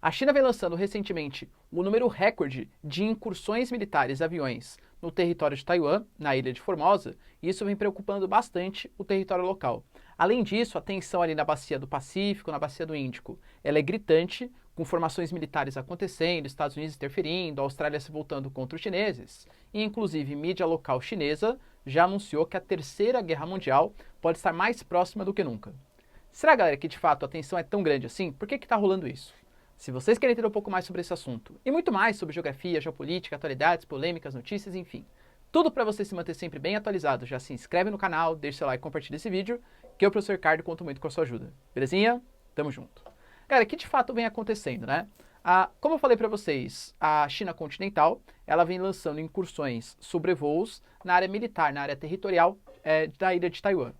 A China vem lançando recentemente um número recorde de incursões militares e aviões no território de Taiwan, na ilha de Formosa, e isso vem preocupando bastante o território local. Além disso, a tensão ali na bacia do Pacífico, na bacia do Índico, ela é gritante, com formações militares acontecendo, Estados Unidos interferindo, a Austrália se voltando contra os chineses, e inclusive mídia local chinesa já anunciou que a Terceira Guerra Mundial pode estar mais próxima do que nunca. Será, galera, que de fato a tensão é tão grande assim? Por que está rolando isso? Se vocês querem entender um pouco mais sobre esse assunto, e muito mais sobre geografia, geopolítica, atualidades, polêmicas, notícias, enfim, tudo para você se manter sempre bem atualizado, já se inscreve no canal, deixa seu like e compartilha esse vídeo, que eu, professor Ricardo, conto muito com a sua ajuda. Belezinha? Tamo junto. Galera, o que de fato vem acontecendo, né? Como eu falei para vocês, a China continental, ela vem lançando incursões, sobrevoos na área militar, na área territorial da ilha de Taiwan.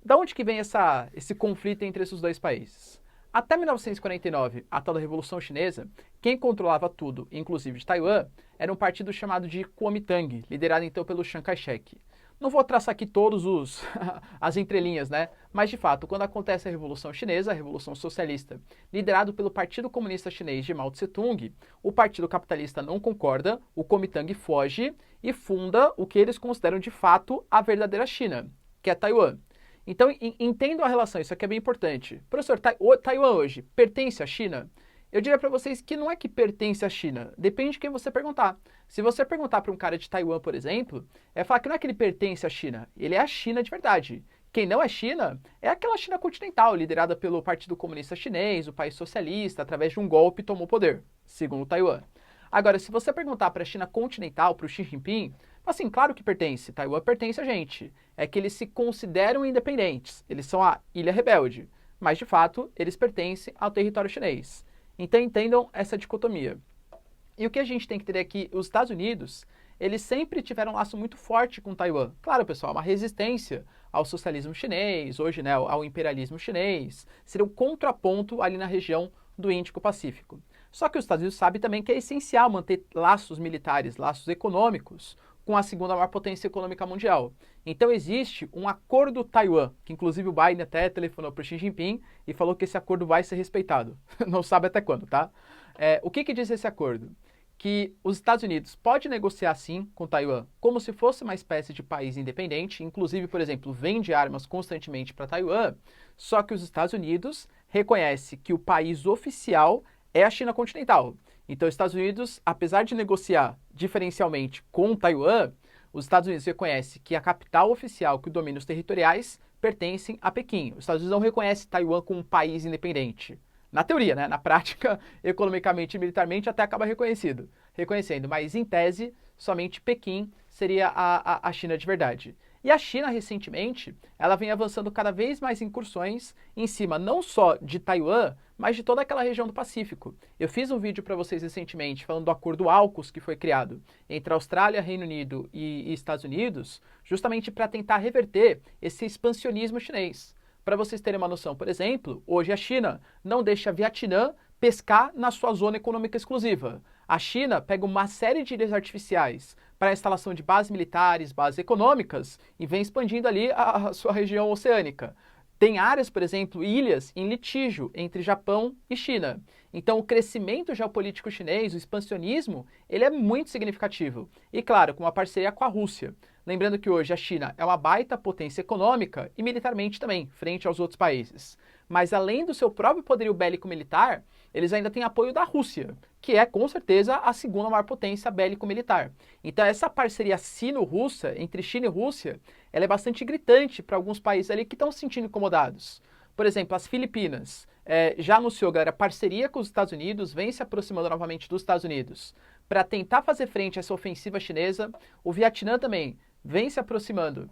Da onde que vem esse conflito entre esses dois países? Até 1949, a tal da Revolução Chinesa, quem controlava tudo, inclusive de Taiwan, era um partido chamado de Kuomintang, liderado então pelo Chiang Kai-shek. Não vou traçar aqui todos as entrelinhas, né? Mas de fato, quando acontece a Revolução Chinesa, a Revolução Socialista, liderado pelo Partido Comunista Chinês de Mao Tse-tung, o Partido Capitalista não concorda, o Kuomintang foge e funda o que eles consideram de fato a verdadeira China, que é Taiwan. Então, entendam a relação, isso aqui é bem importante. Professor, Taiwan hoje pertence à China? Eu diria para vocês que não é que pertence à China, depende de quem você perguntar. Se você perguntar para um cara de Taiwan, por exemplo, é falar que não é que ele pertence à China, ele é a China de verdade. Quem não é China é aquela China continental, liderada pelo Partido Comunista Chinês, o país socialista, através de um golpe tomou o poder, segundo Taiwan. Agora, se você perguntar para a China continental, para o Xi Jinping, assim, claro que pertence, Taiwan pertence a gente. É que eles se consideram independentes, eles são a ilha rebelde, mas de fato eles pertencem ao território chinês. Então entendam essa dicotomia. E o que a gente tem que ter é que os Estados Unidos, eles sempre tiveram um laço muito forte com Taiwan. Claro, pessoal, uma resistência ao socialismo chinês, hoje, né, ao imperialismo chinês, seria um contraponto ali na região do Índico-Pacífico. Só que os Estados Unidos sabem também que é essencial manter laços militares, laços econômicos com a segunda maior potência econômica mundial. Então existe um acordo Taiwan, que inclusive o Biden até telefonou para o Xi Jinping e falou que esse acordo vai ser respeitado. Não sabe até quando, tá? O que diz esse acordo? Que os Estados Unidos pode negociar sim com Taiwan como se fosse uma espécie de país independente, inclusive, por exemplo, vende armas constantemente para Taiwan, só que os Estados Unidos reconhece que o país oficial é a China continental. Então, os Estados Unidos, apesar de negociar diferencialmente com Taiwan, os Estados Unidos reconhecem que a capital oficial, que os domínios territoriais, pertencem a Pequim. Os Estados Unidos não reconhecem Taiwan como um país independente. Na teoria, né? Na prática, economicamente e militarmente, até acaba reconhecendo. Mas, em tese, somente Pequim seria a China de verdade. E a China, recentemente, ela vem avançando cada vez mais incursões em cima não só de Taiwan, mas de toda aquela região do Pacífico. Eu fiz um vídeo para vocês recentemente falando do acordo AUKUS que foi criado entre Austrália, Reino Unido e Estados Unidos, justamente para tentar reverter esse expansionismo chinês. Para vocês terem uma noção, por exemplo, hoje a China não deixa Vietnã pescar na sua zona econômica exclusiva. A China pega uma série de ilhas artificiais para a instalação de bases militares, bases econômicas e vem expandindo ali a sua região oceânica. Tem áreas, por exemplo, ilhas em litígio entre Japão e China. Então, o crescimento geopolítico chinês, o expansionismo, ele é muito significativo. E, claro, com uma parceria com a Rússia. Lembrando que hoje a China é uma baita potência econômica e militarmente também, frente aos outros países. Mas, além do seu próprio poderio bélico-militar, eles ainda têm apoio da Rússia, que é, com certeza, a segunda maior potência bélico-militar. Então, essa parceria sino-russa, entre China e Rússia, ela é bastante gritante para alguns países ali que estão se sentindo incomodados. Por exemplo, as Filipinas já anunciou, galera, parceria com os Estados Unidos, vem se aproximando novamente dos Estados Unidos para tentar fazer frente a essa ofensiva chinesa. O Vietnã também vem se aproximando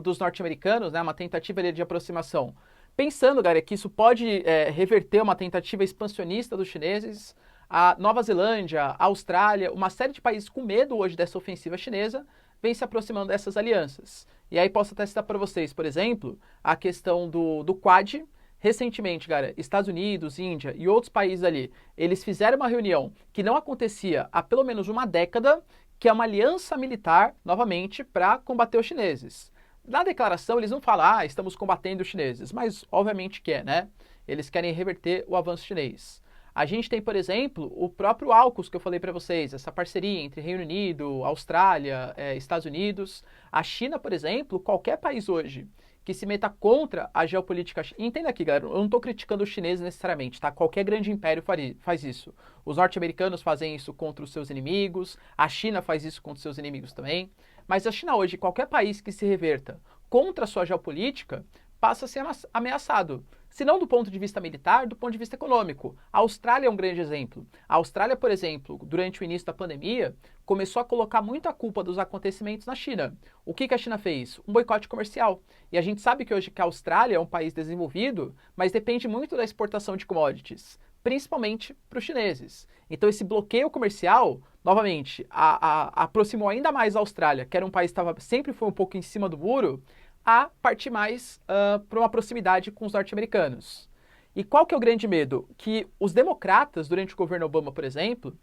dos norte-americanos, né, uma tentativa ali de aproximação. Pensando, galera, que isso pode reverter uma tentativa expansionista dos chineses, a Nova Zelândia, a Austrália, uma série de países com medo hoje dessa ofensiva chinesa, vem se aproximando dessas alianças. E aí posso até citar para vocês, por exemplo, a questão do Quad. Recentemente, galera, Estados Unidos, Índia e outros países ali, eles fizeram uma reunião que não acontecia há pelo menos uma década, que é uma aliança militar, novamente, para combater os chineses. Na declaração, eles não falam, estamos combatendo os chineses, mas obviamente que é, né? Eles querem reverter o avanço chinês. A gente tem, por exemplo, o próprio AUKUS que eu falei para vocês, essa parceria entre Reino Unido, Austrália, Estados Unidos. A China, por exemplo, qualquer país hoje que se meta contra a geopolítica... Entenda aqui, galera, eu não estou criticando os chineses necessariamente, tá? Qualquer grande império faz isso. Os norte-americanos fazem isso contra os seus inimigos, a China faz isso contra os seus inimigos também. Mas a China hoje, qualquer país que se reverta contra a sua geopolítica, passa a ser ameaçado. Se não do ponto de vista militar, do ponto de vista econômico. A Austrália é um grande exemplo. A Austrália, por exemplo, durante o início da pandemia, começou a colocar muita culpa dos acontecimentos na China. O que a China fez? Um boicote comercial. E a gente sabe que hoje que a Austrália é um país desenvolvido, mas depende muito da exportação de commodities, principalmente para os chineses. Então esse bloqueio comercial, novamente, aproximou ainda mais a Austrália, que era um país que sempre foi um pouco em cima do muro, a partir mais para uma proximidade com os norte-americanos. E qual que é o grande medo? Que os democratas, durante o governo Obama, por exemplo,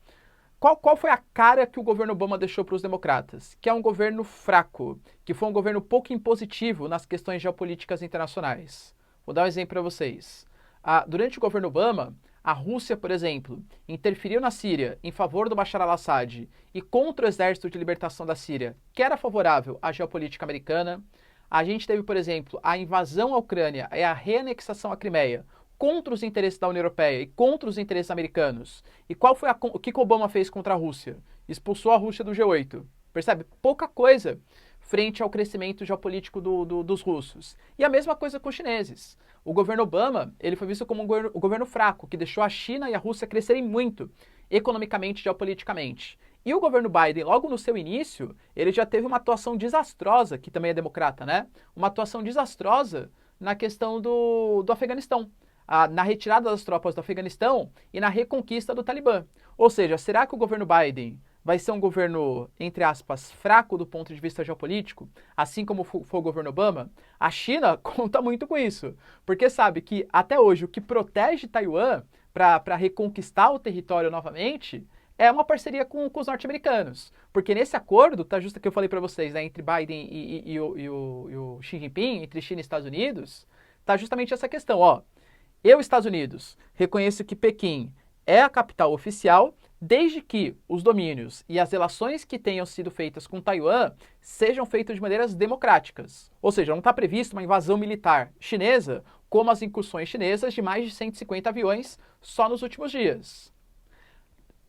qual foi a cara que o governo Obama deixou para os democratas? Que é um governo fraco, que foi um governo pouco impositivo nas questões geopolíticas internacionais. Vou dar um exemplo para vocês. Durante o governo Obama, a Rússia, por exemplo, interferiu na Síria em favor do Bashar al-Assad e contra o Exército de Libertação da Síria, que era favorável à geopolítica americana. A gente teve, por exemplo, a invasão à Ucrânia e a reanexação à Crimeia contra os interesses da União Europeia e contra os interesses americanos. E o que Obama fez contra a Rússia? Expulsou a Rússia do G8. Percebe? Pouca coisa frente ao crescimento geopolítico dos russos. E a mesma coisa com os chineses. O governo Obama, ele foi visto como um governo fraco, que deixou a China e a Rússia crescerem muito, economicamente e geopoliticamente. E o governo Biden, logo no seu início, ele já teve uma atuação desastrosa, que também é democrata, né? Uma atuação desastrosa na questão do Afeganistão, na retirada das tropas do Afeganistão e na reconquista do Talibã. Ou seja, será que o governo Biden vai ser um governo, entre aspas, fraco do ponto de vista geopolítico, assim como foi o governo Obama? A China conta muito com isso, porque sabe que até hoje o que protege Taiwan para reconquistar o território novamente é uma parceria com os norte-americanos. Porque nesse acordo, tá justo que eu falei para vocês, né, entre Biden e o Xi Jinping, entre China e Estados Unidos, tá justamente essa questão, ó. Eu, Estados Unidos, reconheço que Pequim é a capital oficial, desde que os domínios e as relações que tenham sido feitas com Taiwan sejam feitas de maneiras democráticas. Ou seja, não está prevista uma invasão militar chinesa, como as incursões chinesas de mais de 150 aviões só nos últimos dias.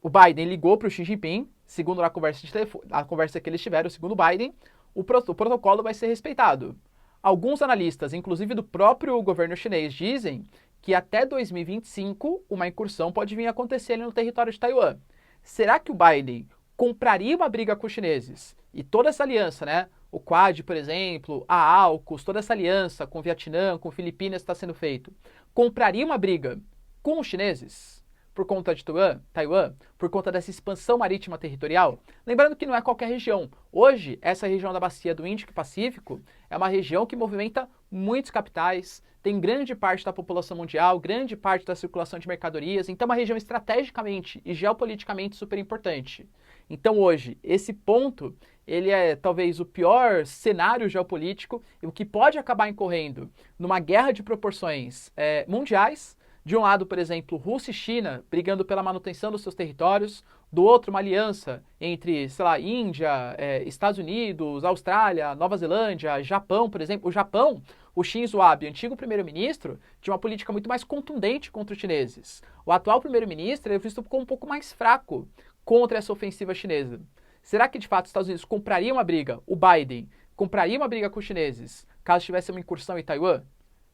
O Biden ligou para o Xi Jinping, segundo a conversa que eles tiveram, segundo o Biden, o protocolo vai ser respeitado. Alguns analistas, inclusive do próprio governo chinês, dizem que até 2025 uma incursão pode vir a acontecer ali no território de Taiwan. Será que o Biden compraria uma briga com os chineses? E toda essa aliança, né? O Quad, por exemplo, a AUKUS, toda essa aliança com o Vietnã, com Filipinas está sendo feito. Compraria uma briga com os chineses? Por conta de Taiwan, por conta dessa expansão marítima territorial. Lembrando que não é qualquer região. Hoje, essa região da bacia do Índico e Pacífico é uma região que movimenta muitos capitais, tem grande parte da população mundial, grande parte da circulação de mercadorias, então é uma região estrategicamente e geopoliticamente super importante. Então hoje, esse ponto, ele é talvez o pior cenário geopolítico, e o que pode acabar incorrendo numa guerra de proporções mundiais. De um lado, por exemplo, Rússia e China brigando pela manutenção dos seus territórios. Do outro, uma aliança entre, sei lá, Índia, Estados Unidos, Austrália, Nova Zelândia, Japão, por exemplo. O Japão, o Shinzo Abe, antigo primeiro-ministro, tinha uma política muito mais contundente contra os chineses. O atual primeiro-ministro é visto como um pouco mais fraco contra essa ofensiva chinesa. Será que, de fato, os Estados Unidos comprariam uma briga, o Biden compraria uma briga com os chineses, caso tivesse uma incursão em Taiwan?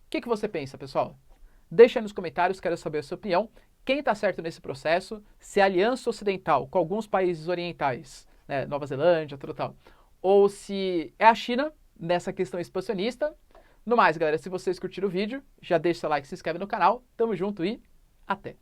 O que você pensa, pessoal? Deixa aí nos comentários, quero saber a sua opinião. Quem está certo nesse processo? Se é a aliança ocidental com alguns países orientais, né, Nova Zelândia, tal, ou se é a China nessa questão expansionista. No mais, galera, se vocês curtiram o vídeo, já deixa seu like, se inscreve no canal. Tamo junto e até!